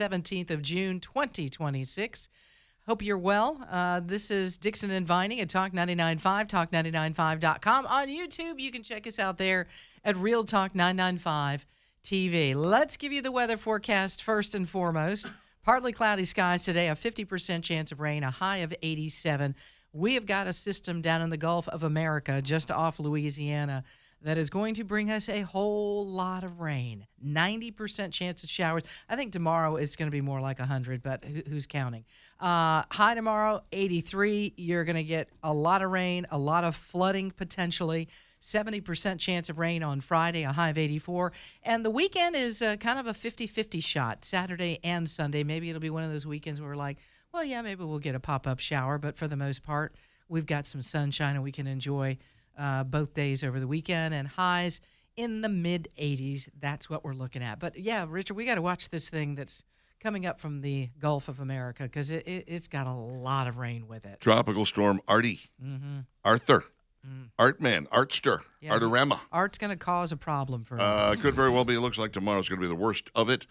17th of June, 2026. Hope you're well. This is Dixon and Vining at Talk 99.5, talk995.com. On YouTube, you can check us out there at Real Talk 995 TV. Let's give you the weather forecast first and foremost. Partly cloudy skies today, a 50% chance of rain, a high of 87. We have got a system down in the Gulf of America, just off Louisiana, that is going to bring us a whole lot of rain. 90% chance of showers. I think tomorrow is going to be more like 100, but who's counting? High tomorrow, 83. You're going to get a lot of rain, a lot of flooding potentially. 70% chance of rain on Friday, a high of 84. And the weekend is kind of a 50-50 shot, Saturday and Sunday. Maybe it'll be one of those weekends where we're like, well, yeah, maybe we'll get a pop-up shower. But for the most part, we've got some sunshine and we can enjoy both days over the weekend, and highs in the mid-80s. That's what we're looking at. But, yeah, Richard, we got to watch this thing that's coming up from the Gulf of America because it's got a lot of rain with it. Tropical storm Artie. Arthur. Artman, Artster, Yeah, Artorama. Art's going to cause a problem for us. Could very well be. It looks like tomorrow's going to be the worst of it.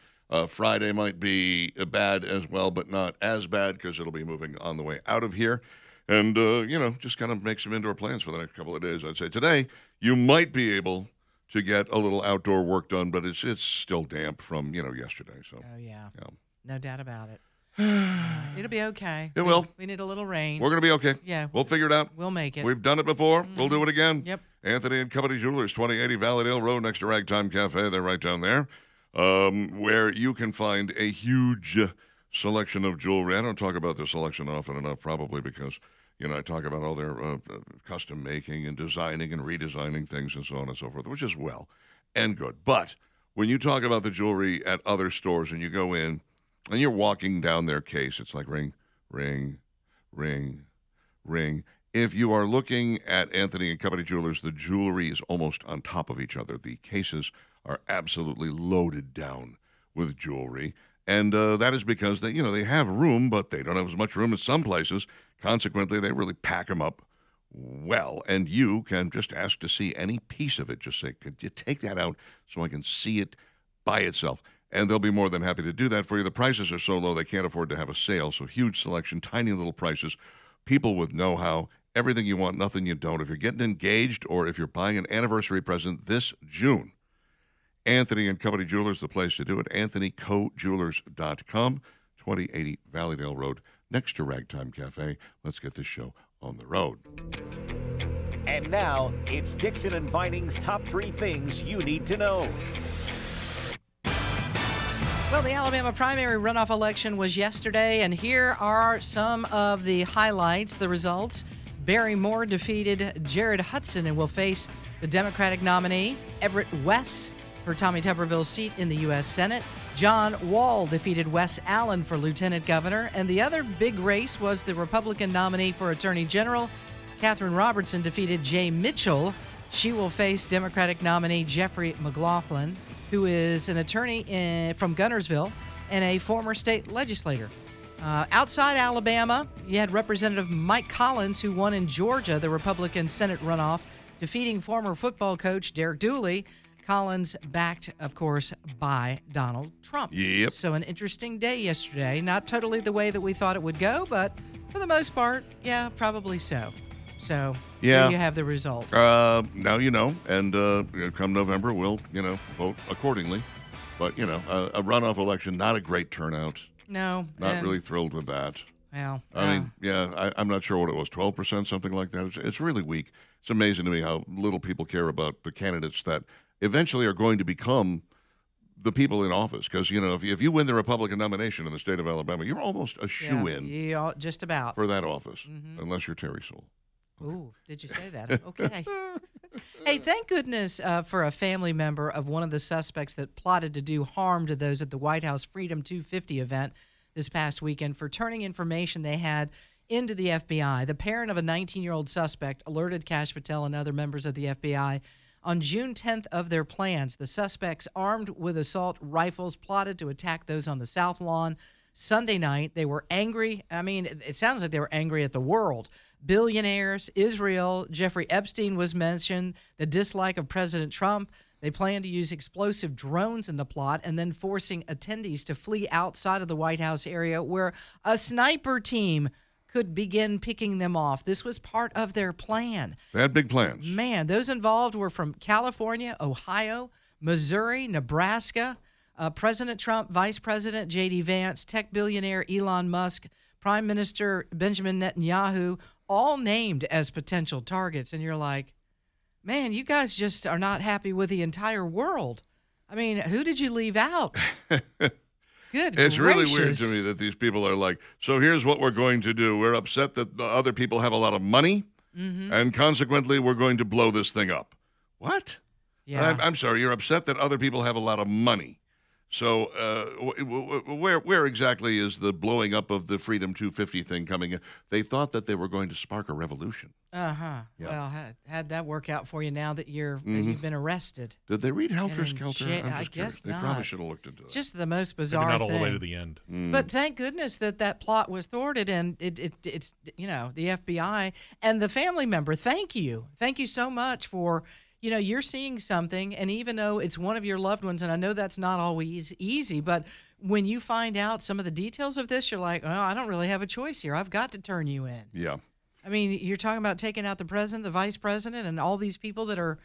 Friday might be bad as well, but not as bad because it'll be moving on the way out of here. And, just kind of make some indoor plans for the next couple of days. I'd say today you might be able to get a little outdoor work done, but it's still damp from, yesterday. So. Oh, yeah. No doubt about it. It'll be okay. It will. We need a little rain. We're going to be okay. Yeah. We'll figure it out. We'll make it. We've done it before. We'll do it again. Yep. Anthony and Company Jewelers, 2080 Valleydale Road next to Ragtime Cafe. They're right down there, where you can find a huge selection of jewelry. I don't talk about their selection often enough, probably because, I talk about all their custom making and designing and redesigning things and so on and so forth, which is well and good. But when you talk about the jewelry at other stores and you go in and you're walking down their case, it's like ring, ring, ring, ring. If you are looking at Anthony and Company Jewelers, the jewelry is almost on top of each other. The cases are absolutely loaded down with jewelry. And that is because they have room, but they don't have as much room as some places. Consequently, they really pack them up well. And you can just ask to see any piece of it. Just say, could you take that out so I can see it by itself? And they'll be more than happy to do that for you. The prices are so low they can't afford to have a sale. So huge selection, tiny little prices, people with know-how, everything you want, nothing you don't. If you're getting engaged or if you're buying an anniversary present this June, Anthony and Company Jewelers, the place to do it. AnthonyCoJewelers.com, 2080 Valleydale Road, next to Ragtime Cafe. Let's get this show on the road. And now, it's Dixon and Vining's top 3 things you need to know. Well, the Alabama primary runoff election was yesterday, and here are some of the highlights, the results. Barry Moore defeated Jared Hudson and will face the Democratic nominee, Everett West, for Tommy Tuberville's seat in the U.S. Senate. John Wall defeated Wes Allen for lieutenant governor. And the other big race was the Republican nominee for attorney general. Catherine Robertson defeated Jay Mitchell. She will face Democratic nominee Jeffrey McLaughlin, who is an attorney from Gunnersville and a former state legislator. Outside Alabama, you had Representative Mike Collins, who won in Georgia the Republican Senate runoff, defeating former football coach Derek Dooley. Collins backed, of course, by Donald Trump. Yep. So an interesting day yesterday. Not totally the way that we thought it would go, but for the most part, yeah, probably so. So there you have the results. Now you know, and come November, we'll, vote accordingly. But, a runoff election, not a great turnout. No. Not really thrilled with that. Well, I mean, I'm not sure what it was, 12%, something like that. It's really weak. It's amazing to me how little people care about the candidates that eventually are going to become the people in office. Because, if you win the Republican nomination in the state of Alabama, you're almost a shoo-in Yeah, just about. for that office, unless you're Terry Sewell. Ooh, did you say that? Okay. Hey, thank goodness for a family member of one of the suspects that plotted to do harm to those at the White House Freedom 250 event this past weekend for turning information they had into the FBI. The parent of a 19-year-old suspect alerted Kash Patel and other members of the FBI on June 10th of their plans. The suspects, armed with assault rifles, plotted to attack those on the South Lawn. Sunday night, they were angry. I mean, it sounds like they were angry at the world. Billionaires, Israel, Jeffrey Epstein was mentioned, the dislike of President Trump, They plan to use explosive drones in the plot and then forcing attendees to flee outside of the White House area where a sniper team could begin picking them off. This was part of their plan. They had big plans. Man, those involved were from California, Ohio, Missouri, Nebraska. President Trump, Vice President J.D. Vance, tech billionaire Elon Musk, Prime Minister Benjamin Netanyahu, all named as potential targets. And you're like, man, you guys just are not happy with the entire world. I mean, who did you leave out? Good It's gracious. really weird to me that these people are like, so here's what we're going to do. We're upset that the other people have a lot of money, and consequently, we're going to blow this thing up. What? Yeah. I'm sorry, you're upset that other people have a lot of money. So where exactly is the blowing up of the Freedom 250 thing coming in? They thought that they were going to spark a revolution. Uh-huh. Yeah. Well, how'd that work out for you now that you've been arrested? Did they read Helter And in I Skelter? I'm just curious. guess They not. probably should have looked into that. Just the most Maybe bizarre not all thing. the way to the end. But thank goodness that plot was thwarted, and it's the FBI and the family member. Thank you so much for you're seeing something, and even though it's one of your loved ones, and I know that's not always easy, but when you find out some of the details of this, you're like, oh, I don't really have a choice here. I've got to turn you in. Yeah. I mean, you're talking about taking out the president, the vice president, and all these people that are.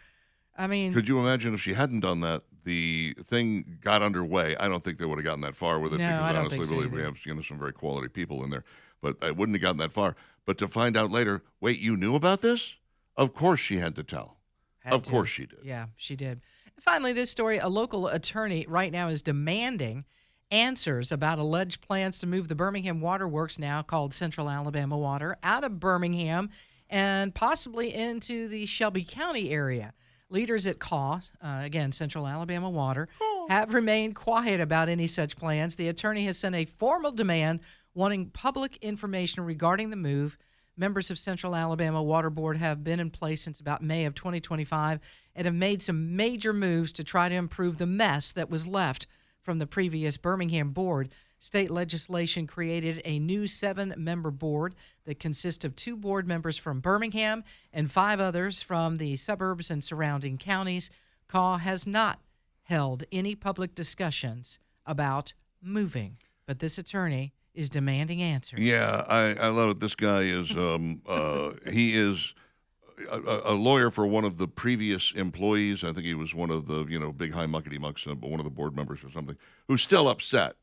I mean, Could you imagine if she hadn't done that, the thing got underway? I don't think they would have gotten that far with it No, because I I don't honestly think so believe we either. have some very quality people in there. But I wouldn't have gotten that far. But to find out later, wait, you knew about this? Of course she had to tell. Of course she did. Yeah, she did. Finally, this story, a local attorney right now is demanding answers about alleged plans to move the Birmingham Water Works, now called Central Alabama Water, out of Birmingham and possibly into the Shelby County area. Leaders at CAW, again, Central Alabama Water, have remained quiet about any such plans. The attorney has sent a formal demand wanting public information regarding the move. Members of Central Alabama Water Board have been in place since about May of 2025 and have made some major moves to try to improve the mess that was left from the previous Birmingham board. State legislation created a new 7-member board that consists of 2 board members from Birmingham and 5 others from the suburbs and surrounding counties. CAW has not held any public discussions about moving, but this attorney is demanding answers. Yeah, I love it. This guy is he is a lawyer for one of the previous employees. I think he was one of the big high muckety mucks, but one of the board members or something, who's still upset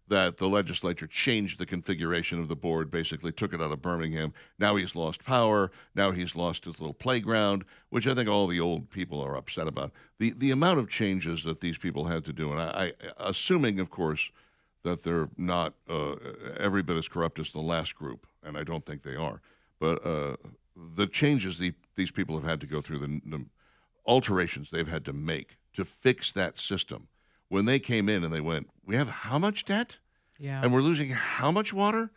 that the legislature changed the configuration of the board, basically took it out of Birmingham. Now he's lost power. Now he's lost his little playground, which I think all the old people are upset about. The amount of changes that these people had to do, and I assuming, of course, that they're not every bit as corrupt as the last group, and I don't think they are. But the changes these people have had to go through, the alterations they've had to make to fix that system. When they came in and they went, we have how much debt? Yeah. And we're losing how much water?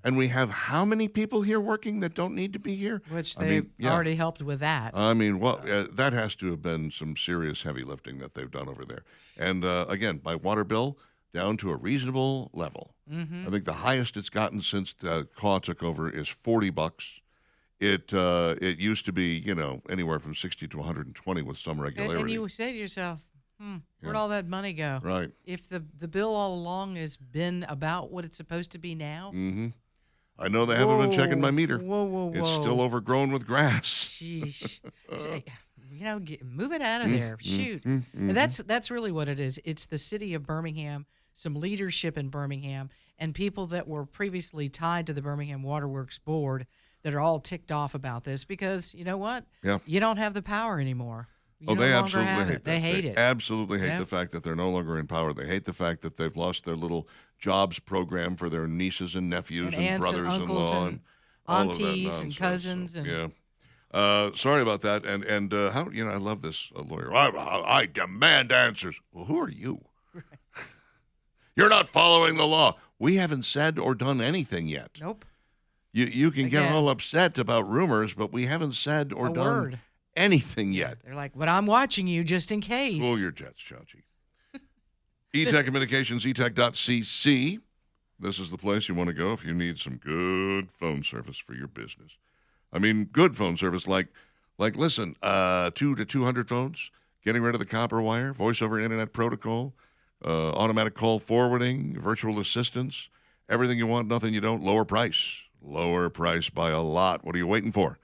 And we have how many people here working that don't need to be here? Which I they've mean, yeah. already helped with that. I mean, well, that has to have been some serious heavy lifting that they've done over there. And again, my water bill down to a reasonable level. Mm-hmm. I think the highest it's gotten since CAW took over is $40. It used to be anywhere from 60 to 120 with some regularity. And you say to yourself, where'd Yeah. all that money go? Right. If the bill all along has been about what it's supposed to be now. Mm-hmm. I know they haven't been checking my meter. Whoa. It's still overgrown with grass. Sheesh. Say, move it out of there. Shoot. And that's really what it is. It's the city of Birmingham, some leadership in Birmingham, and people that were previously tied to the Birmingham Waterworks Board that are all ticked off about this because you know what? Yeah. You don't have the power anymore. You They no longer absolutely have hate it. that. They hate it. Absolutely hate Yep. the fact that they're no longer in power. They hate the fact that they've lost their little jobs program for their nieces and nephews And aunts and uncles brothers-in-law and all of that aunties and nonsense. cousins So, and- yeah. Sorry about that. And how I love this lawyer. I demand answers. Well, who are you? You're not following the law. We haven't said or done anything yet. Nope. You can get Again. all upset about rumors, but we haven't said or A done word. anything yet. They're like, but I'm watching you just in case. Cool your jets, Chachi. eTech Communications, etech.cc. This is the place you want to go if you need some good phone service for your business. I mean, good phone service, like listen, 2 to 200 phones, getting rid of the copper wire, voice over internet protocol, automatic call forwarding, virtual assistants, everything you want, nothing you don't, lower price. Lower price by a lot. What are you waiting for?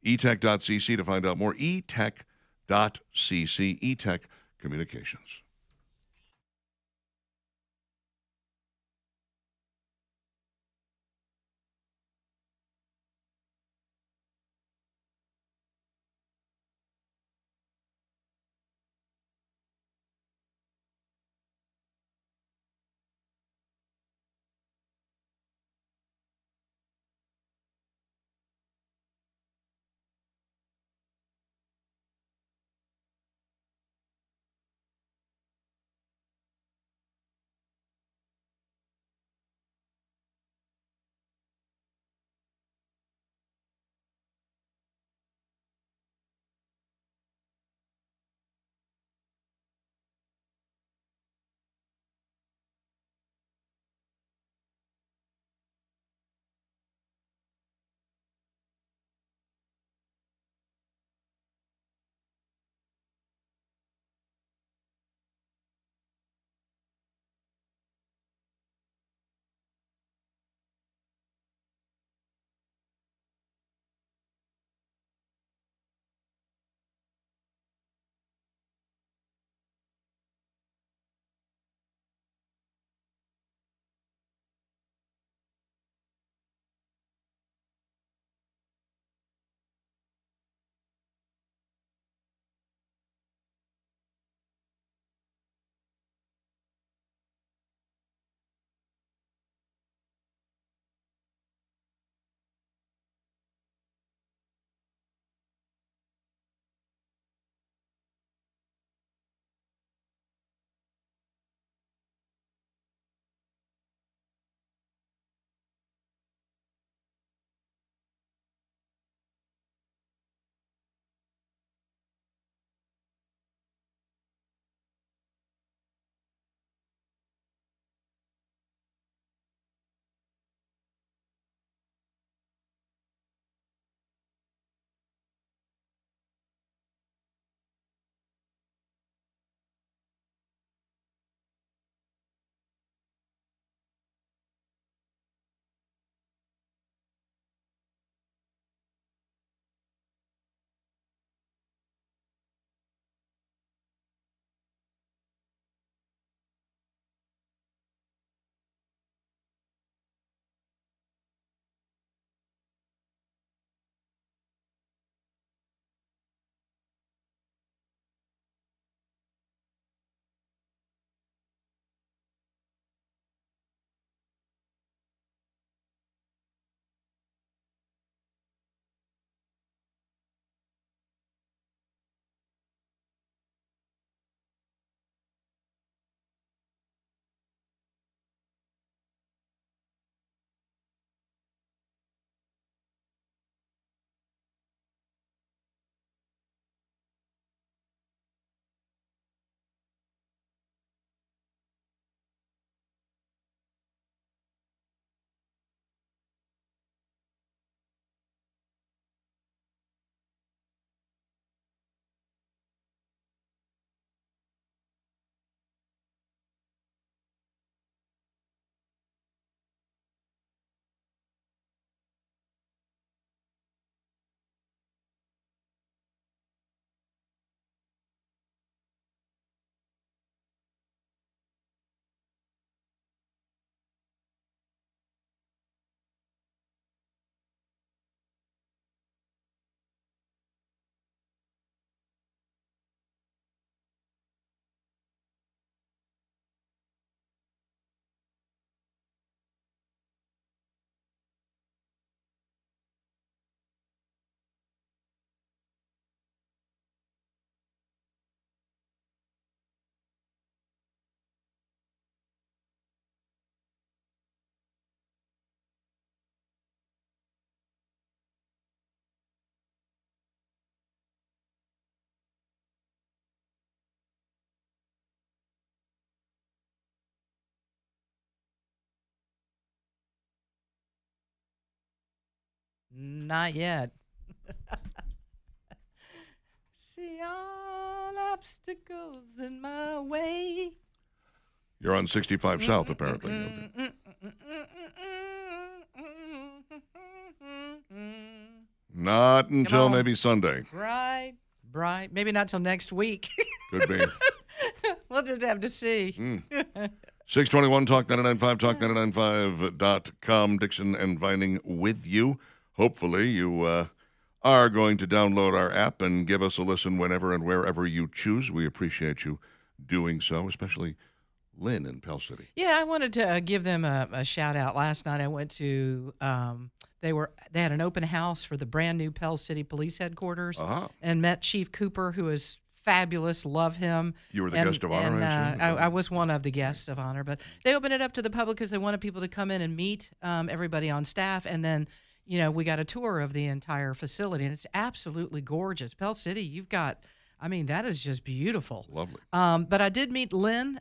etech.cc to find out more. etech.cc, etech Communications. Not yet. See y'all obstacles in my way. You're on 65 South, apparently. Not until on. maybe Sunday. Bright. Maybe not till next week. Could be. We'll just have to see. 621 Talk 99.5, talk995.com. Dixon and Vining with you. Hopefully you are going to download our app and give us a listen whenever and wherever you choose. We appreciate you doing so, especially Lynn in Pell City. Yeah, I wanted to give them a shout out. Last night I went to they had an open house for the brand new Pell City Police Headquarters and met Chief Cooper, who is fabulous. Love him. You were the guest of honor, I assume? I was one of the guests of honor, but they opened it up to the public because they wanted people to come in and meet everybody on staff, and then we got a tour of the entire facility, and it's absolutely gorgeous. Pell City, you've got. I mean, that is just beautiful. Lovely. But I did meet Lynn.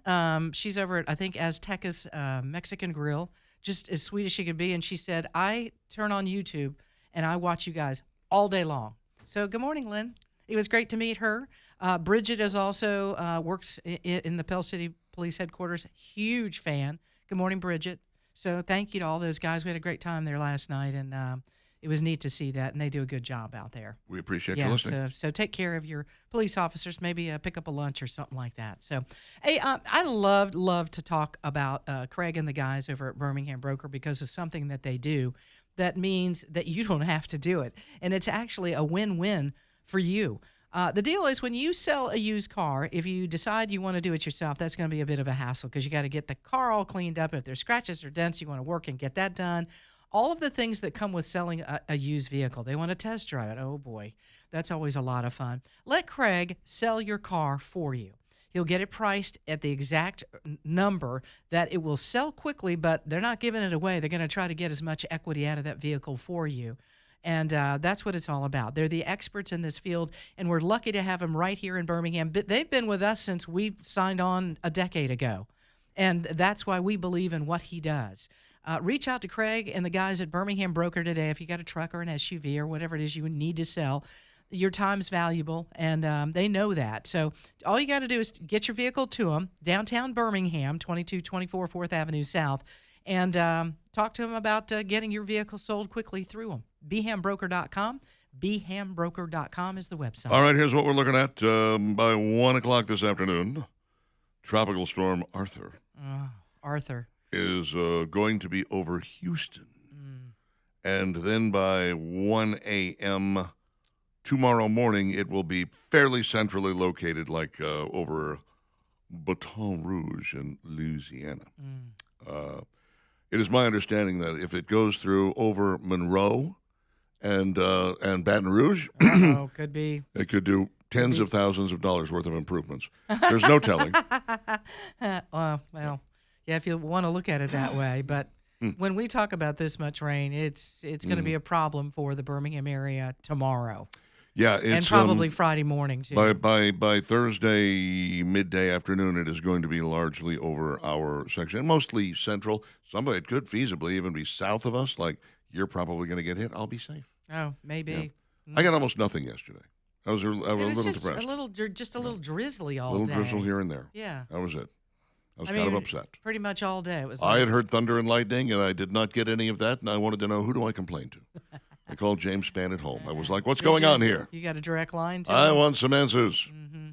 She's over at, I think, Azteca's Mexican Grill, just as sweet as she could be. And she said, I turn on YouTube and I watch you guys all day long. So good morning, Lynn. It was great to meet her. Bridget is also works in the Pell City Police Headquarters. Huge fan. Good morning, Bridget. So thank you to all those guys. We had a great time there last night, and it was neat to see that, and they do a good job out there. We appreciate you listening. So take care of your police officers. Maybe pick up a lunch or something like that. So, hey, I love to talk about Craig and the guys over at Birmingham Broker because of something that they do that means that you don't have to do it, and it's actually a win-win for you. The deal is when you sell a used car, if you decide you want to do it yourself, that's going to be a bit of a hassle because you got to get the car all cleaned up. If there's scratches or dents, you want to work and get that done. All of the things that come with selling a used vehicle. They want to test drive it. Oh, boy. That's always a lot of fun. Let Craig sell your car for you. He'll get it priced at the exact number that it will sell quickly, but they're not giving it away. They're going to try to get as much equity out of that vehicle for you. And that's what it's all about. They're the experts in this field, and we're lucky to have them right here in Birmingham. But they've been with us since we signed on a decade ago, and that's why we believe in what he does. Reach out to Craig and the guys at Birmingham Broker today if you got a truck or an SUV or whatever it is you need to sell. Your time's valuable, and they know that. So all you got to do is get your vehicle to them, downtown Birmingham, 2224 4th Avenue South, and talk to them about getting your vehicle sold quickly through them. BehamBroker.com. BehamBroker.com is the website. All right, here's what we're looking at by 1 o'clock this afternoon. Tropical storm Arthur. Arthur. Is going to be over Houston. And then by 1 a.m. tomorrow morning, it will be fairly centrally located, like over Baton Rouge in Louisiana. It is my understanding that if it goes through over Monroe and Baton Rouge, could be. It could do tens of thousands of dollars worth of improvements. There's no telling. Well. Yeah, if you want to look at it that way. But when we talk about this much rain, it's going to be a problem for the Birmingham area tomorrow. Yeah, it's, and probably Friday morning, too. By Thursday midday afternoon, it is going to be largely over our section, mostly central. It could feasibly even be south of us, like you're probably going to get hit. I'll be safe. Oh, maybe. Yeah. I got almost nothing yesterday. I was a little depressed. Just a little drizzly all day. A little drizzle here and there. Yeah. That was it. I was kind of upset. Pretty much all day. It was. I had heard thunder and lightning, and I did not get any of that, and I wanted to know, who do I complain to? I called James Spann at home. I was like, what's going on here? You got a direct line to I him? want some answers.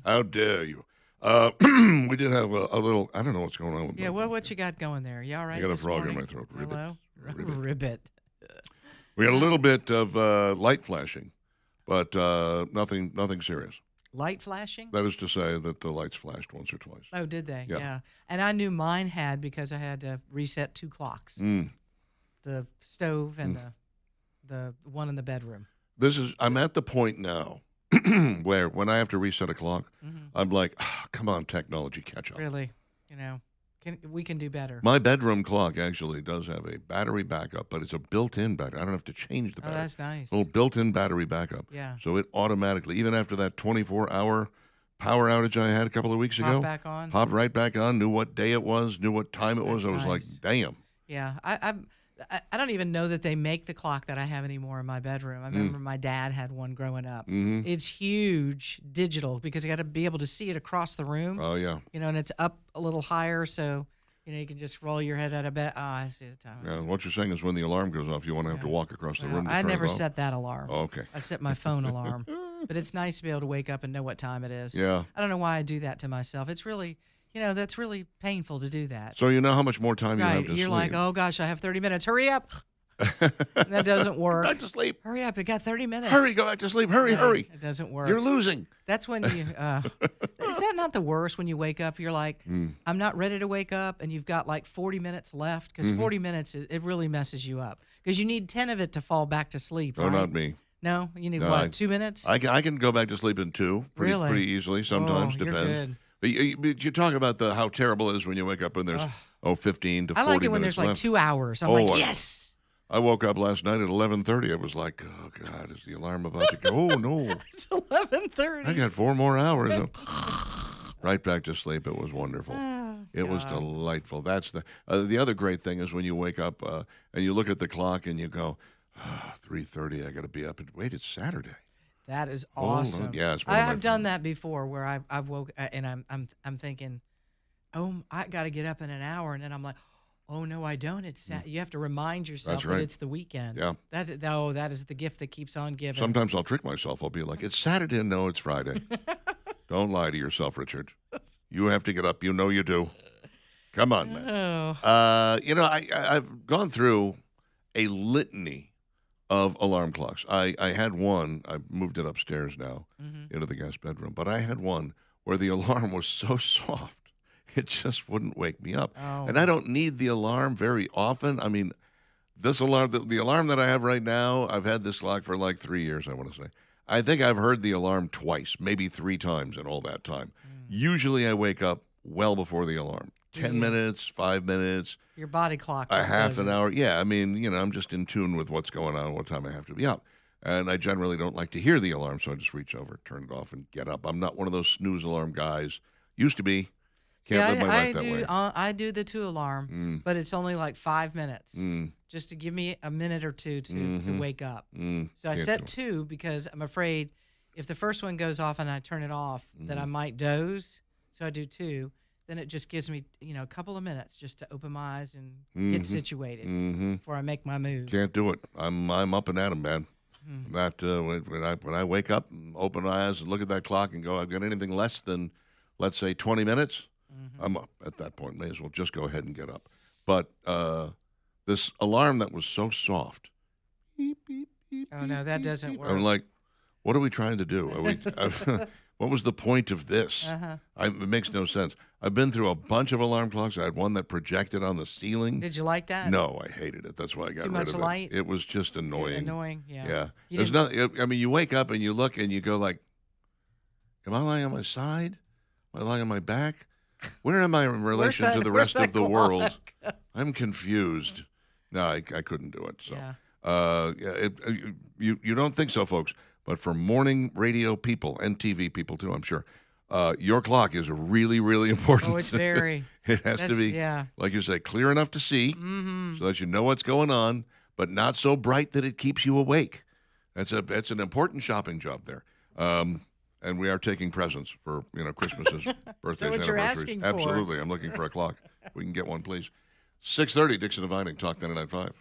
How dare you? We did have a little, I don't know what's going on with me. Yeah, what you got going there? You all right? I got a frog in my throat. Hello? Ribbit. We had a little bit of light flashing, but nothing serious. Light flashing? That is to say that the lights flashed once or twice. Oh, did they? Yeah. And I knew mine had because I had to reset 2 clocks. The stove and the one in the bedroom. I'm at the point now where when I have to reset a clock, I'm like, come on, technology, catch up. Really? We can do better. My bedroom clock actually does have a battery backup, but it's a built-in battery. I don't have to change the battery. Oh, that's nice. A little built-in battery backup. Yeah. So it automatically, even after that 24-hour power outage I had a couple of weeks ago, back on. Popped right back on, knew what day it was, knew what time it was. I was nice. Like, damn. Yeah. I don't even know that they make the clock that I have anymore in my bedroom. I remember my dad had one growing up. It's huge, digital, because you got to be able to see it across the room. Oh, yeah. And it's up a little higher, so you can just roll your head out of bed. Oh, I see the time. Yeah, what you're saying is when the alarm goes off, you want to have to walk across the room to I turn never it off? set that alarm. Oh, okay. I set my phone alarm. But it's nice to be able to wake up and know what time it is. Yeah. I don't know why I do that to myself. It's really, that's really painful to do that. So you know how much more time you have to You're sleep. like, oh, gosh, I have 30 minutes. Hurry up. That doesn't work. Back to sleep. Hurry up. You got 30 minutes. Hurry, go back to sleep. Hurry, Right. hurry. It doesn't work. You're losing. That's when you, is that not the worst when you wake up? You're like, I'm not ready to wake up, and you've got like 40 minutes left, because 40 minutes, it really messes you up, because you need 10 of it to fall back to sleep, right? Oh, not me. No? You need No, what, 2 minutes? I can go back to sleep in 2 Really? pretty easily. Sometimes, Oh, you're depends. good. But you talk about how terrible it is when you wake up and there's 15 to 40 I like it when minutes there's like left. 2 hours. I'm Oh, like, I- yes. I woke up last night at 11:30. I was like, oh, God, is the alarm about to go? Oh, no. It's 11:30. I got 4 more hours. Right back to sleep. It was wonderful. Oh, It was God. delightful. That's the other great thing is when you wake up and you look at the clock and you go, 3:30. I got to be up. And wait, it's Saturday. That is Hold on. awesome. Yeah, it's one of my I've done favorites. that before, where I've woke and I'm thinking, oh, I got to get up in an hour, and then I'm like, oh no, I don't. It's you have to remind yourself That's right. that it's the weekend. Yeah. That is the gift that keeps on giving. Sometimes I'll trick myself. I'll be like, it's Saturday. No, it's Friday. Don't lie to yourself, Richard. You have to get up. You know you do. Come on, man. Oh, I've gone through a litany of alarm clocks. I had one. I moved it upstairs now into the guest bedroom. But I had one where the alarm was so soft, it just wouldn't wake me up. Oh. And I don't need the alarm very often. I mean, this alarm, the alarm that I have right now, I've had this clock for like 3 years, I want to say. I think I've heard the alarm twice, maybe 3 times in all that time. Usually I wake up well before the alarm. 10 minutes, 5 minutes, your body clock. a Just half does an it. hour. Yeah, I mean, I'm just in tune with what's going on, what time I have to be up. And I generally don't like to hear the alarm, so I just reach over, turn it off, and get up. I'm not one of those snooze alarm guys. Used to be. Can't live my life that way. I do the 2 alarm, but it's only like 5 minutes, just to give me a minute or two to wake up. So I Can't set do it. 2 because I'm afraid if the first one goes off and I turn it off, then I might doze. So I do 2. Then it just gives me, a couple of minutes just to open my eyes and get situated before I make my move. Can't do it. I'm up and at 'em, man. That when I wake up, and open my eyes and look at that clock and go, I've got anything less than, let's say, 20 minutes. I'm up at that point. May as well just go ahead and get up. But this alarm that was so soft. Beep, beep, beep, Oh, no, that doesn't work. I'm like, what are we trying to do? Are we, what was the point of this? It makes no sense. I've been through a bunch of alarm clocks. I had one that projected on the ceiling. Did you like that? No, I hated it. That's why I got Too rid much of it. light? It was just annoying. Annoying, yeah. Yeah. You There's didn't- no. I mean, you wake up and you look and you go like, "Am I lying on my side? Am I lying on my back? Where am I in relation to the where's rest of that the world? clock? I'm confused." No, I couldn't do it. So, Yeah. you don't think so, folks? But for morning radio people and TV people too, I'm sure. Your clock is really, really important. Oh, it's very. It has to That's- be, yeah. like you say, clear enough to see so that you know what's going on, but not so bright that it keeps you awake. That's an important shopping job there. And we are taking presents for Christmases, birthdays, what you're anniversaries. asking for. Absolutely, I'm looking for a clock. If we can get one, please. 6:30, Dixon and Vining, Talk 99.5.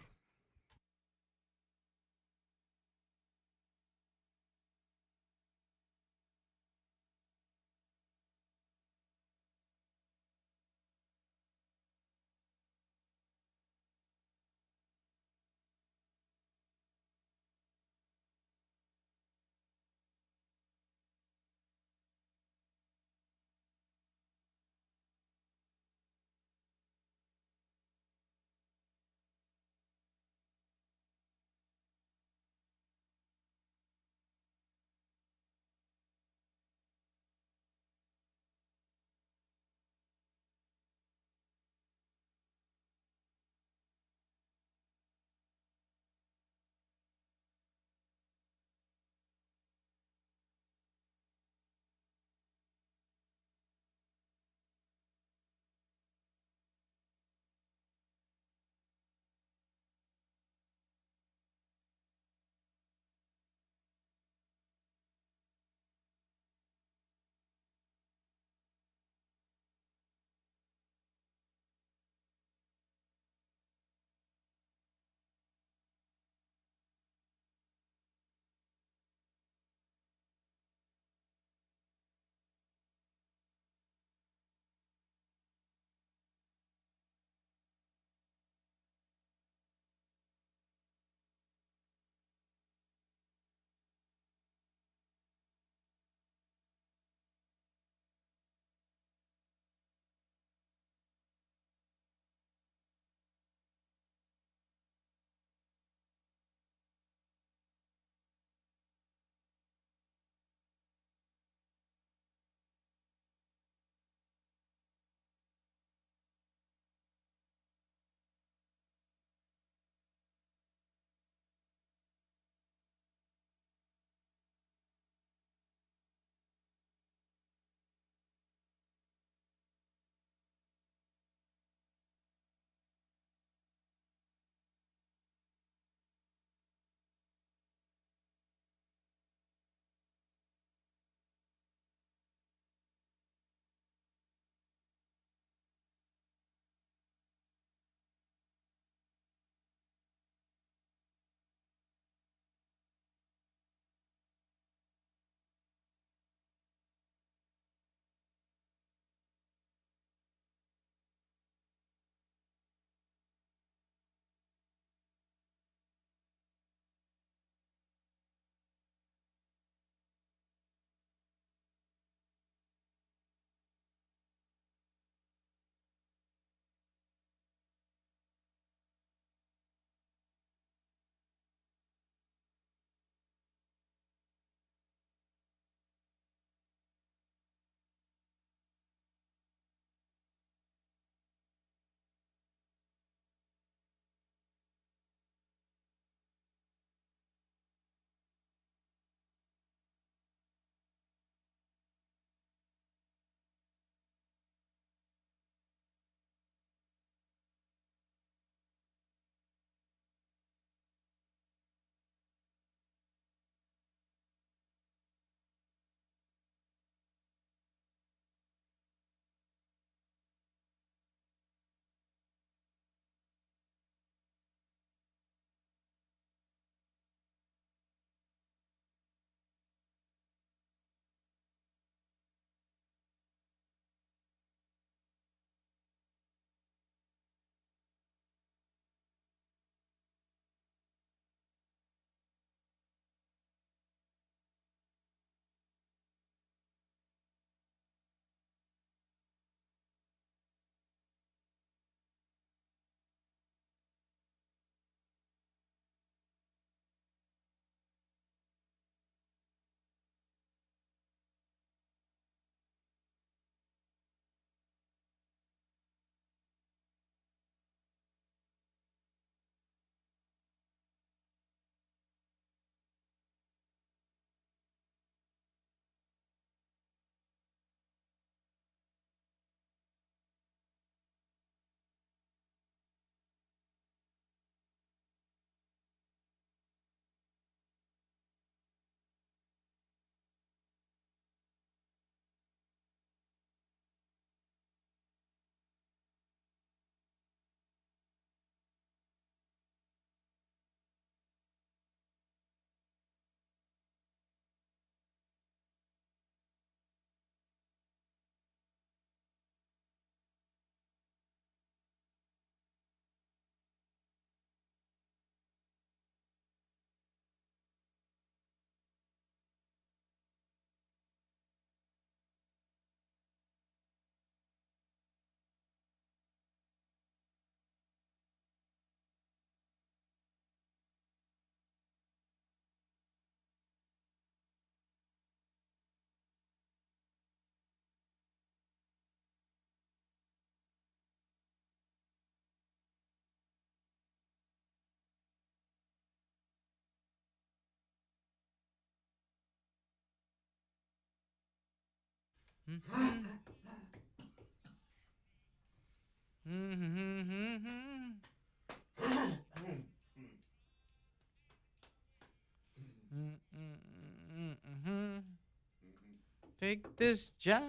Take this job.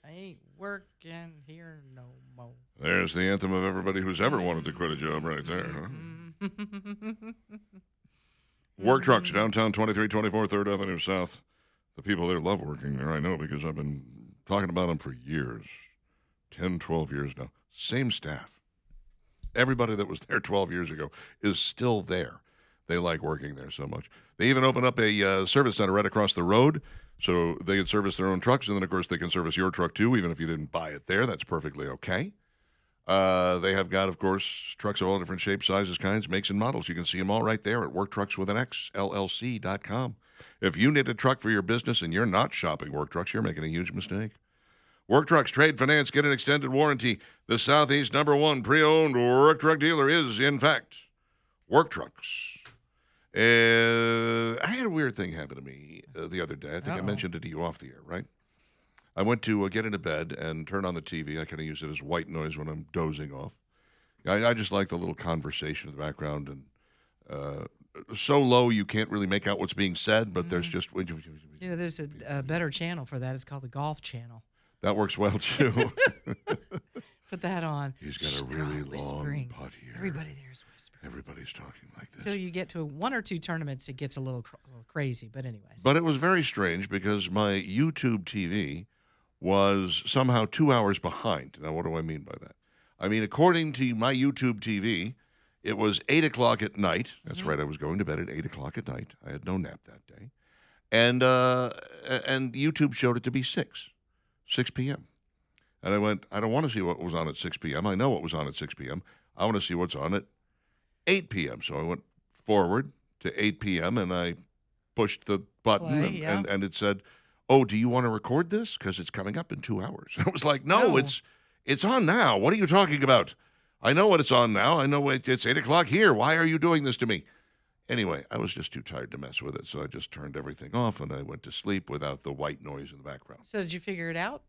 I ain't working here no more. There's the anthem of everybody who's ever wanted to quit a job right there, huh? Work Trucks, downtown 2324 3rd Avenue South. The people there love working there, I know, because I've been talking about them for years. 10, 12 years now. Same staff. Everybody that was there 12 years ago is still there. They like working there so much. They even opened up a service center right across the road so they can service their own trucks. And then, of course, they can service your truck, too, even if you didn't buy it there. That's perfectly okay. They have got, of course, trucks of all different shapes, sizes, kinds, makes, and models. You can see them all right there at WorkTrucksWithAnX, If you need a truck for your business and you're not shopping Work Trucks, you're making a huge mistake. Work Trucks, trade, finance, get an extended warranty. The Southeast #1 pre-owned work truck dealer is, in fact, Work Trucks. I had a weird thing happen to me the other day. I think I mentioned it to you off the air, right? I went to get into bed and turn on the TV. I kind of use it as white noise when I'm dozing off. I just like the little conversation in the background, and so low you can't really make out what's being said, but there's just... there's a better channel for that. It's called the Golf Channel. That works well, too. Put that on. He's got a really long putt here. Everybody there's whispering. Everybody's talking like this. Until you get to one or two tournaments, it gets a little crazy. But anyways. But it was very strange because my YouTube TV was somehow 2 hours behind. Now, what do I mean by that? I mean, according to my YouTube TV, it was 8 o'clock at night. That's right. I was going to bed at 8 o'clock at night. I had no nap that day. And YouTube showed it to be 6 p.m. And I went, I don't want to see what was on at 6 p.m. I know what was on at 6 p.m. I want to see what's on at 8 p.m. So I went forward to 8 p.m. and I pushed the button and it said, "Oh, do you want to record this? Because it's coming up in 2 hours." I was like, no, it's on now. What are you talking about? I know what it's on now. I know it's 8 o'clock here. Why are you doing this to me? Anyway, I was just too tired to mess with it, so I just turned everything off and I went to sleep without the white noise in the background. So did you figure it out?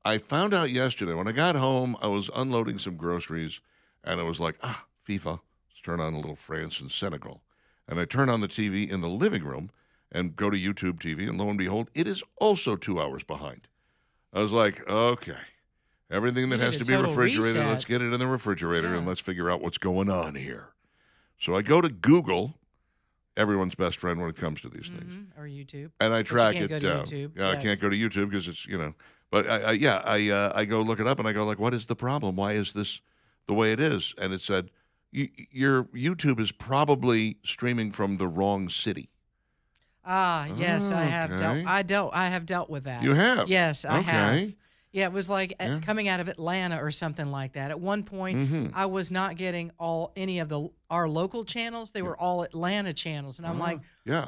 I found out yesterday. When I got home, I was unloading some groceries, and I was like, FIFA. Let's turn on a little France and Senegal. And I turn on the TV in the living room and go to YouTube TV, and lo and behold, it is also 2 hours behind. I was like, okay, everything that has to be refrigerated, let's get it in the refrigerator, and let's figure out what's going on here. So I go to Google, everyone's best friend when it comes to these things. Or YouTube. And I track it down. YouTube. Yeah, I can't go to YouTube because it's, But I go look it up and I go like, what is the problem? Why is this the way it is? And it said, your YouTube is probably streaming from the wrong city. Yes, I have dealt with that. You have? Yes, I have. Yeah, it was like coming out of Atlanta or something like that. At one point, I was not getting any of our local channels. They were all Atlanta channels. And I'm like,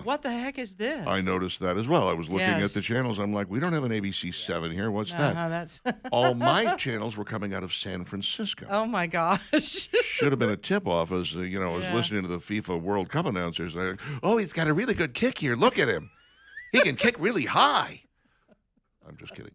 what the heck is this? I noticed that as well. I was looking at the channels. I'm like, we don't have an ABC 7 here. What's that? That's all my channels were coming out of San Francisco. Oh, my gosh. Should have been a tip-off as, I was listening to the FIFA World Cup announcers. They're like, oh, he's got a really good kick here. Look at him. He can kick really high. I'm just kidding.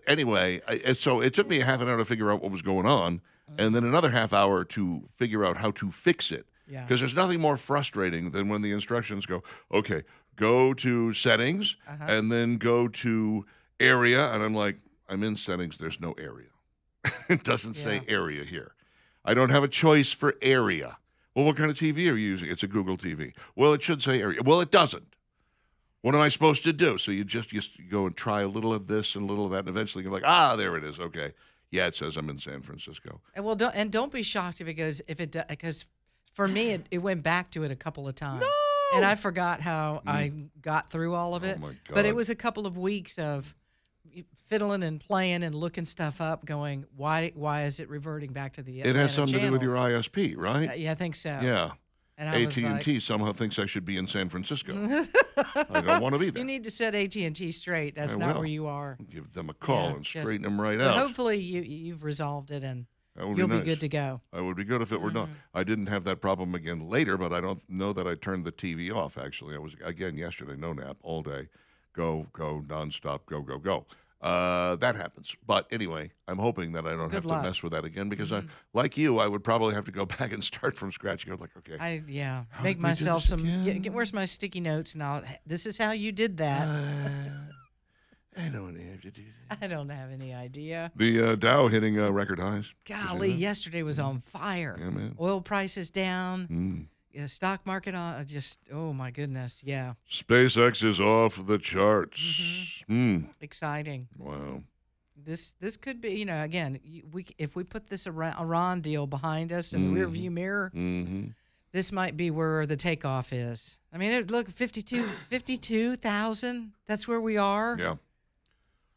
Anyway, so it took me a half an hour to figure out what was going on, and then another half hour to figure out how to fix it. Because there's nothing more frustrating than when the instructions go, okay, go to settings, and then go to area, and I'm like, I'm in settings, there's no area. It doesn't say area here. I don't have a choice for area. Well, what kind of TV are you using? It's a Google TV. Well, it should say area. Well, it doesn't. What am I supposed to do? So you go and try a little of this and a little of that, and eventually you're like, there it is. Okay, yeah, it says I'm in San Francisco. And don't be shocked if it goes because for me it went back to it a couple of times, and I forgot how I got through all of it. Oh my God. But it was a couple of weeks of fiddling and playing and looking stuff up, going, why is it reverting back to the? It has something to do with your ISP, right? Yeah, I think so. Yeah. And AT&T somehow thinks I should be in San Francisco. I don't want to be there. You need to set AT&T straight. That's not where you are. I'll give them a call and straighten them right out. Hopefully you've resolved it and you'll be good to go. I would be good if it were done. I didn't have that problem again later, but I don't know that I turned the TV off, actually. I was, again, yesterday, no nap all day. go, nonstop, go. That happens. But anyway, I'm hoping that I don't have luck. to mess with that again because like you, I would probably have to go back and start from scratch. Go like, okay. How did make we do myself this some. again? Where's my sticky notes? And this is how you did that. I don't have to do that. I don't have any idea. The Dow hitting record highs. Golly, yesterday was on fire. Yeah, man. Oil prices down. The stock market on oh my goodness, yeah. SpaceX is off the charts. Exciting. Wow. This could be, again, if we put this Iran deal behind us in the rearview mirror, this might be where the takeoff is. I mean, look, 52,000. That's where we are. Yeah.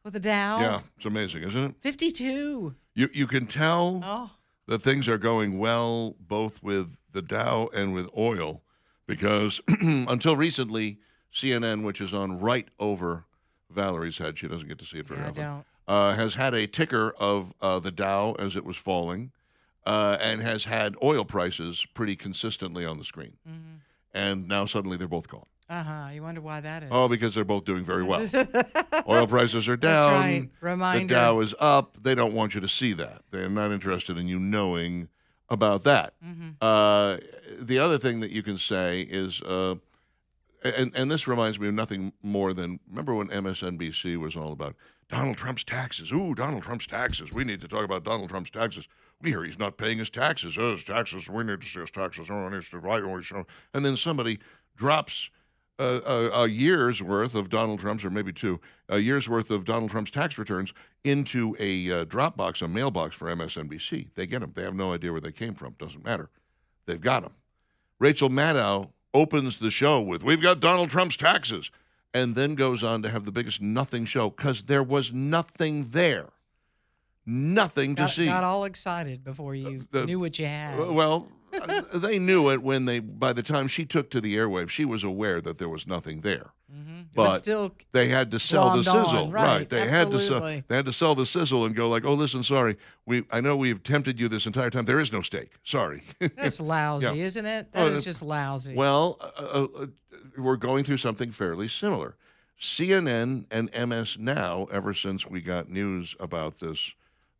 With the Dow. Yeah, it's amazing, isn't it? 52. You can tell that things are going well both with the Dow and with oil because until recently, CNN, which is on right over Valerie's head, she doesn't get to see it very often, has had a ticker of the Dow as it was falling and has had oil prices pretty consistently on the screen. And now suddenly they're both gone. You wonder why that is. Oh, because they're both doing very well. Oil prices are down. That's right. Reminder. The Dow is up. They don't want you to see that. They're not interested in you knowing about that. The other thing that you can say is, and this reminds me of nothing more than, remember when MSNBC was all about Donald Trump's taxes? Ooh, Donald Trump's taxes. We need to talk about Donald Trump's taxes. We hear he's not paying his taxes. Oh, his taxes. We need to see his taxes. Oh, he needs to write. And then somebody drops a year's worth of Donald Trump's, or maybe a year's worth of Donald Trump's tax returns into a Dropbox, a mailbox for MSNBC. They get them. They have no idea where they came from. Doesn't matter. They've got them. Rachel Maddow opens the show with, "We've got Donald Trump's taxes," and then goes on to have the biggest nothing show because there was nothing there. Nothing to see. Got all excited before you knew what you had. Well, they knew it by the time she took to the airwaves, she was aware that there was nothing there. But still they had to sell the sizzle. Right. They had to sell the sizzle and go like, "Oh, listen, sorry. I know we've tempted you this entire time. There is no steak. Sorry." That's lousy, isn't it? That is just lousy. Well, we're going through something fairly similar. CNN and MS Now, ever since we got news about this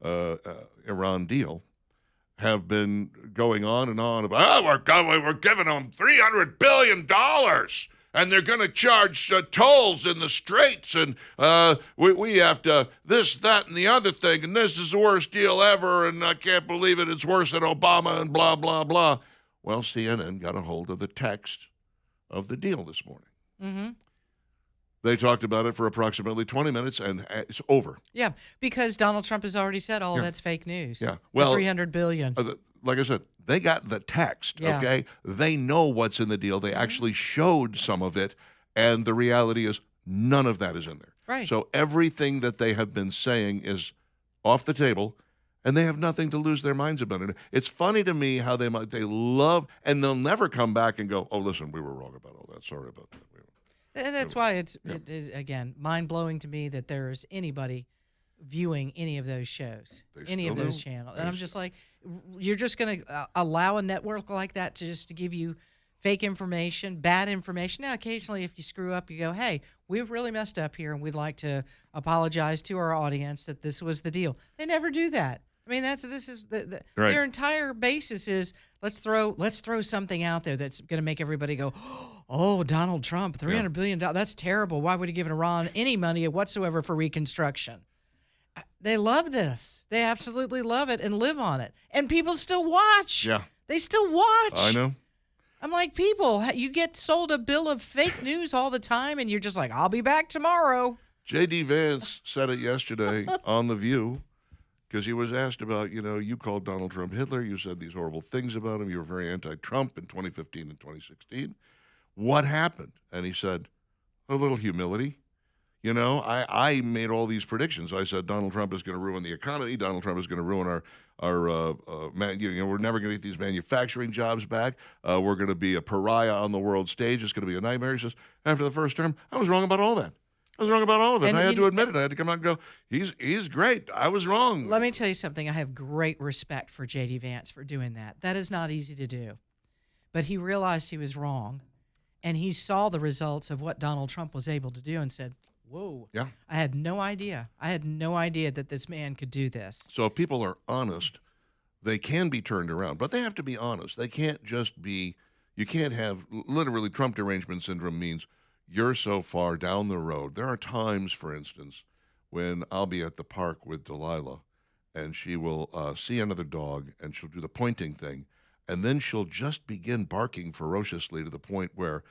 Iran deal, have been going on and on about, we're giving them $300 billion, and they're going to charge tolls in the straits, and we have to this, that, and the other thing, and this is the worst deal ever, and I can't believe it, it's worse than Obama, and blah, blah, blah. Well, CNN got a hold of the text of the deal this morning. They talked about it for approximately 20 minutes, and it's over. Yeah, because Donald Trump has already said, that's fake news. Yeah, well, $300 billion. Like I said, they got the text, okay? They know what's in the deal. They actually showed some of it, and the reality is none of that is in there. Right. So everything that they have been saying is off the table, and they have nothing to lose their minds about it. It's funny to me how they love, and they'll never come back and go, "Oh, listen, we were wrong about all that. Sorry about that." And that's why it's, again, mind-blowing to me that there's anybody viewing any of those shows, any of those channels. And I'm just like, you're just going to allow a network like that to give you fake information, bad information. Now, occasionally, if you screw up, you go, "Hey, we've really messed up here, and we'd like to apologize to our audience that this was the deal." They never do that. I mean, this is their entire basis is let's throw something out there that's going to make everybody go, "Oh, Donald Trump, $300 billion. That's terrible. Why would he give Iran any money whatsoever for reconstruction?" They love this. They absolutely love it and live on it. And people still watch. Yeah. They still watch. I know. I'm like, people, you get sold a bill of fake news all the time, and you're just like, "I'll be back tomorrow." J.D. Vance said it yesterday on The View, because he was asked about, you called Donald Trump Hitler. You said these horrible things about him. You were very anti-Trump in 2015 and 2016. What happened? And he said, a little humility. I made all these predictions. I said Donald Trump is going to ruin the economy. Donald Trump is going to ruin we're never going to get these manufacturing jobs back. We're going to be a pariah on the world stage. It's going to be a nightmare. He says, after the first term, I was wrong about all that. I was wrong about all of it. And I had to admit it. I had to come out and go, he's great. I was wrong. Let me tell you something. I have great respect for J.D. Vance for doing that. That is not easy to do. But he realized he was wrong. and he saw the results of what Donald Trump was able to do and said, whoa, Yeah. I had no idea. I had no idea that this man could do this. So if people are honest, they can be turned around, but they have to be honest. They can't just be, you can't have, literally, Trump derangement syndrome means you're so far down the road. There are times, for instance, when I'll be at the park with Delilah, and she will see another dog, and she'll do the pointing thing, and then she'll just begin barking ferociously to the point where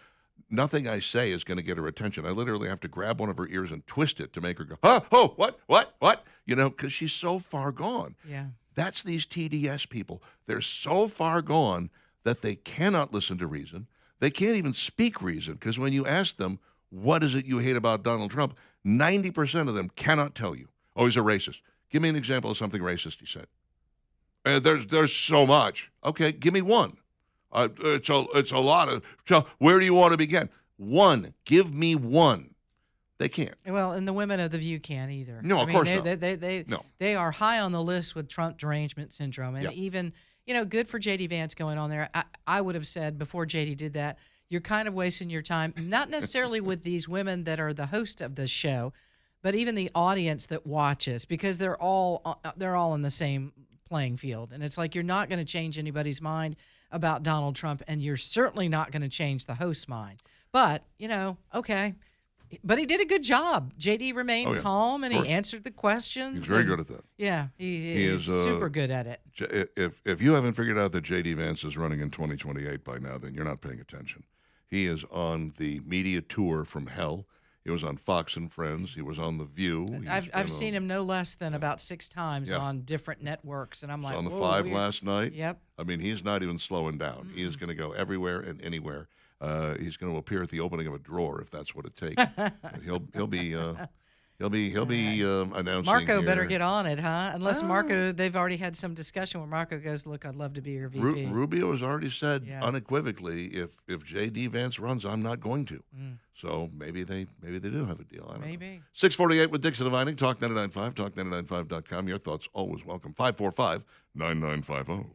nothing I say is going to get her attention. I literally have to grab one of her ears and twist it to make her go, oh, what? You know, because she's so far gone. Yeah. That's these TDS people. They're so far gone that they cannot listen to reason. They can't even speak reason, because when you ask them, what is it you hate about Donald Trump, 90% of them cannot tell you. Oh, he's a racist. Give me an example of something racist he said. There's so much. Okay, give me one. It's a lot of. So where do you want to begin? One. Give me one. They can't. Well, and the women of The View can't either. No, of course not. No. They are high on the list with Trump derangement syndrome. And even, good for J.D. Vance going on there. I would have said before J.D. did that, you're kind of wasting your time, not necessarily with these women that are the host of the show, but even the audience that watches, because they're all in the same playing field. And it's like, you're not going to change anybody's mind about Donald Trump, and you're certainly not going to change the host's mind. But, okay. But he did a good job. JD remained calm, and he answered the questions. He's very good at that. Yeah, he is super good at it. If you haven't figured out that JD Vance is running in 2028 by now, then you're not paying attention. He is on the media tour from hell. He was on Fox and Friends. He was on The View. I've seen him no less than about 6 times on different networks, and I'm like, on the 5 last night. Yep. I mean, he's not even slowing down. He is going to go everywhere and anywhere. He's going to appear at the opening of a drawer if that's what it takes. he'll be announcing. Marco here. better get on it, huh? Unless Marco, they've already had some discussion where Marco goes, "Look, I'd love to be your VP." Rubio has already said unequivocally, if J.D. Vance runs, I'm not going to. So maybe they do have a deal. I don't know. 648 with Dixon and Vining, Talk 99.5, talk995.com. Your thoughts always welcome. 545-9950.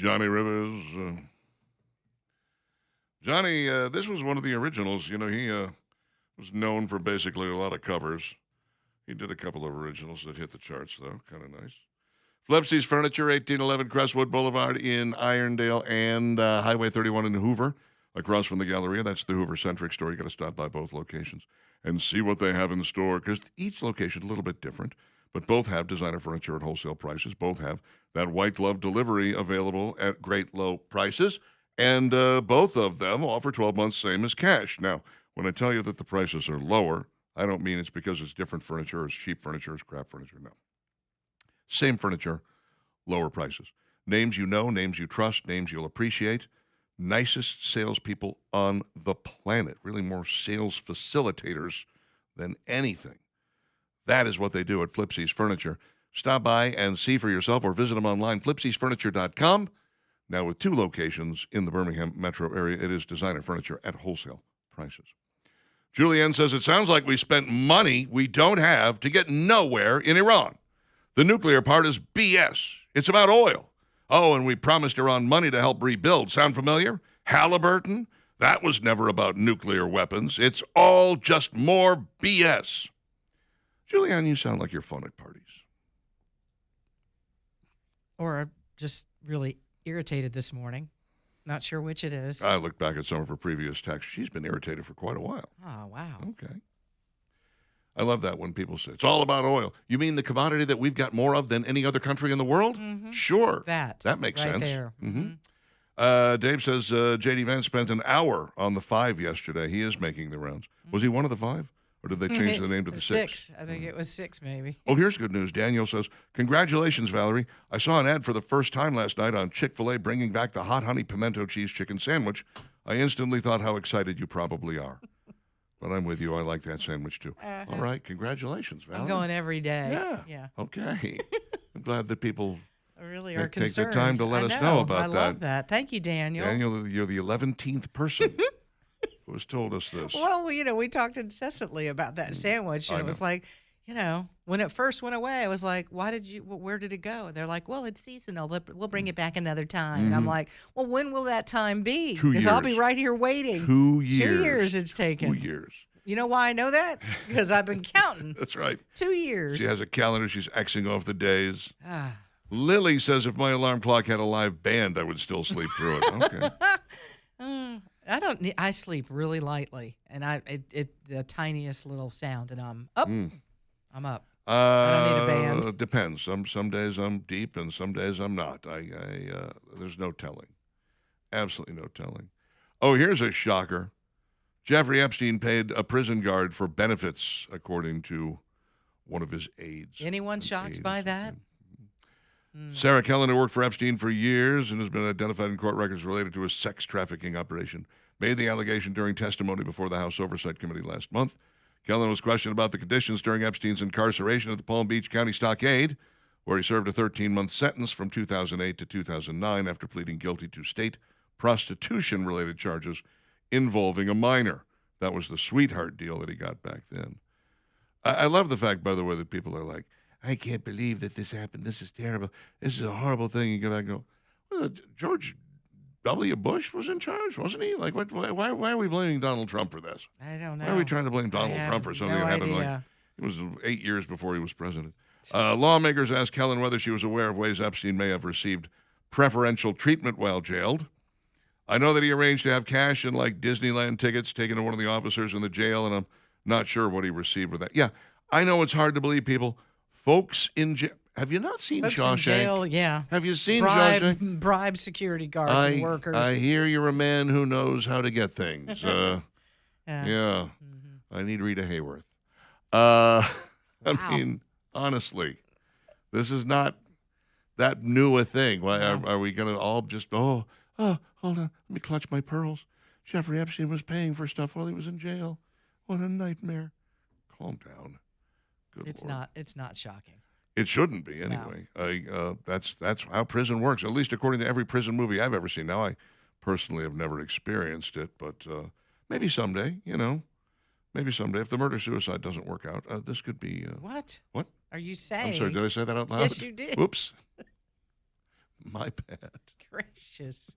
Johnny Rivers. Johnny, this was one of the originals. You know, he was known for basically a lot of covers. He did a couple of originals that hit the charts, though. Kind of nice. Flipsy's Furniture, 1811 Crestwood Boulevard in Irondale and Highway 31 in Hoover, across from the Galleria. That's the Hoover-centric store. You got to stop by both locations and see what they have in store, because each location is a little bit different, but both have designer furniture at wholesale prices. Both have that white glove delivery available at great low prices, and both of them offer 12 months, same as cash. Now, when I tell you that the prices are lower, I don't mean it's because it's different furniture, it's cheap furniture, it's crap furniture. No. Same furniture, lower prices. Names you know, names you trust, names you'll appreciate. Nicest salespeople on the planet. Really more sales facilitators than anything. That is what they do at Flipsy's Furniture. Stop by and see for yourself or visit them online, flipsysfurniture.com. Now with 2 locations in the Birmingham metro area, it is designer furniture at wholesale prices. Julianne says, it sounds like we spent money we don't have to get nowhere in Iran. The nuclear part is BS. It's about oil. Oh, and we promised Iran money to help rebuild. Sound familiar? Halliburton? That was never about nuclear weapons. It's all just more BS. Julianne, you sound like you're fun at parties. Or just really irritated this morning. Not sure which it is. I looked back at some of her previous texts. She's been irritated for quite a while. Oh, wow. Okay. I love that when people say, it's all about oil. You mean the commodity that we've got more of than any other country in the world? Mm-hmm. Sure. That makes right sense. There. Mm-hmm. Dave says J.D. Vance spent an hour on the 5 yesterday. He is making the rounds. Was he one of the 5? Or did they change the name to the 6? I think it was 6, maybe. Oh, here's good news. Daniel says, congratulations, Valerie. I saw an ad for the first time last night on Chick-fil-A bringing back the hot honey pimento cheese chicken sandwich. I instantly thought how excited you probably are. But I'm with you. I like that sandwich, too. All right. Congratulations, Valerie. I'm going every day. Yeah. Okay. I'm glad that people really are take concerned. the time to let us know about that. I love that. Thank you, Daniel. Daniel, you're the 11th person who has told us this. Well, you know, we talked incessantly about that sandwich, and it was like, you know, when it first went away, I was like, where did it go? And they're like, well, it's seasonal. We'll bring it back another time. And I'm like, well, when will that time be? 2 years. Because I'll be right here waiting. 2 years. 2 years it's taken. 2 years. You know why I know that? Because I've been counting. That's right. 2 years. She has a calendar. She's Xing off the days. Ah. Lily says if my alarm clock had a live band, I would still sleep through it. Okay. I sleep really lightly, and the tiniest little sound, and I'm up. I'm up. I don't need a band. It depends. Some days I'm deep, and some days I'm not. There's no telling. Absolutely no telling. Oh, here's a shocker. Jeffrey Epstein paid a prison guard for benefits, according to one of his aides. Anyone shocked by that? Sarah Kellen, who worked for Epstein for years and has been identified in court records related to a sex trafficking operation, made the allegation during testimony before the House Oversight Committee last month. Kellen was questioned about the conditions during Epstein's incarceration at the Palm Beach County Stockade, where he served a 13-month sentence from 2008 to 2009 after pleading guilty to state prostitution-related charges involving a minor. That was the sweetheart deal that he got back then. I love the fact, by the way, that people are like, I can't believe that this happened. This is terrible. This is a horrible thing. You go back and go, well, George W. Bush was in charge, wasn't he? Like, why are we blaming Donald Trump for this? I don't know. Why are we trying to blame Donald Trump for something that happened? Like, it was 8 years before he was president. Lawmakers asked Kellen whether she was aware of ways Epstein may have received preferential treatment while jailed. I know that he arranged to have cash and like Disneyland tickets taken to one of the officers in the jail, and I'm not sure what he received with that. Yeah, I know it's hard to believe, people. Folks in jail. Have you not seen Shawshank? In jail, yeah. Have you seen Shawshank? Bribe security guards and workers. I hear you're a man who knows how to get things. Yeah. Mm-hmm. I need Rita Hayworth. I Wow. mean, honestly, this is not that new a thing. Why are we going to all just, hold on, let me clutch my pearls. Jeffrey Epstein was paying for stuff while he was in jail. What a nightmare. Calm down. Good Lord. It's not shocking. It shouldn't be anyway. That's how prison works, at least according to every prison movie I've ever seen. Now, I personally have never experienced it, but maybe someday, maybe someday, if the murder-suicide doesn't work out, this could be... What? What? Are you saying? I'm sorry, did I say that out loud? Yes, you did. Whoops. My bad. gracious.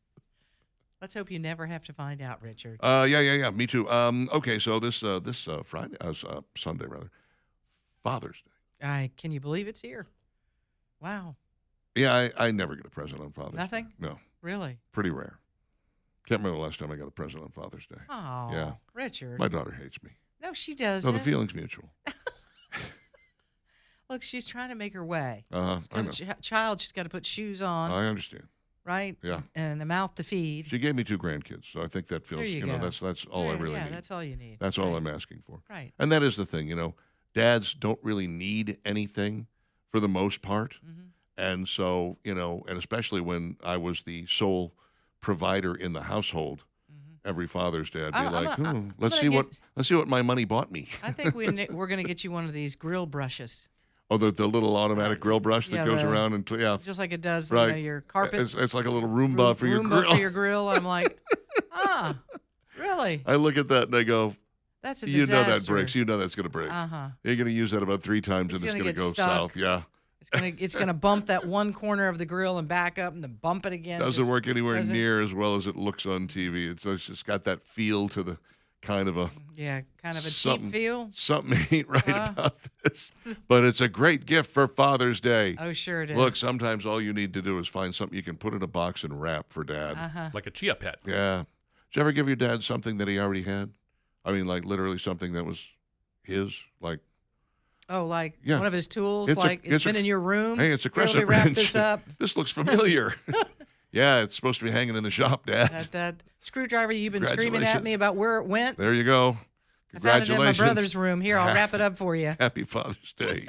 Let's hope you never have to find out, Richard. Yeah. Me too. Okay, so this Friday, Sunday rather, Father's Day. Can you believe it's here? Wow. Yeah, I never get a present on Father's Day. Nothing? No, Really? pretty rare. Can't remember the last time I got a present on Father's Day. Oh, Yeah. Richard. My daughter hates me. No, she No, doesn't. the feeling's mutual. Look, she's trying to make her way. I know. Child, she's got to put shoes on, I understand. right? Yeah. And a mouth to feed. She gave me 2 grandkids, so I think that feels, There you know, go. that's all I really yeah, need. that's all you need. That's all Right. I'm asking for. Right. And that is the thing, dads don't really need anything for the most part. Mhm. And so, and especially when I was the sole provider in the household, every Father's Day, I'd be let's see what my money bought me. I think we're going to get you one of these grill brushes, Oh, the little automatic grill brush that yeah, goes around and just like it does Right. your carpet. It's like a little Roomba for your grill. For your grill. I'm like, really? I look at that and I go, That's a you disaster. know that breaks. You know that's going to break. Uh-huh. You're going to use that about 3 times It's and it's gonna going to get go stuck. south. Yeah. It's gonna bump that one corner of the grill and back up and then bump it again. Doesn't work anywhere doesn't- near as well as it looks on TV. It's just got that feel to the kind of a kind of a something- cheap feel. something ain't right about this. But it's a great gift for Father's Day. Oh, sure it is. Look, sometimes all you need to do is find something you can put in a box and wrap for Dad. Uh-huh. Like a chia pet. Yeah. Did you ever give your dad something that he already had? I mean, like literally something that was his, like, Oh, like Yeah. one of his tools. It's It's been in your room. hey, it's a Here, let me crescent wrap wrench. this up. This looks familiar. Yeah, it's supposed to be hanging in the shop, Dad. That screwdriver you've been screaming at me Congratulations. about where it went. There you go. I found it in my Congratulations. brother's room. Here, I'll wrap it up for you. Happy Father's Day.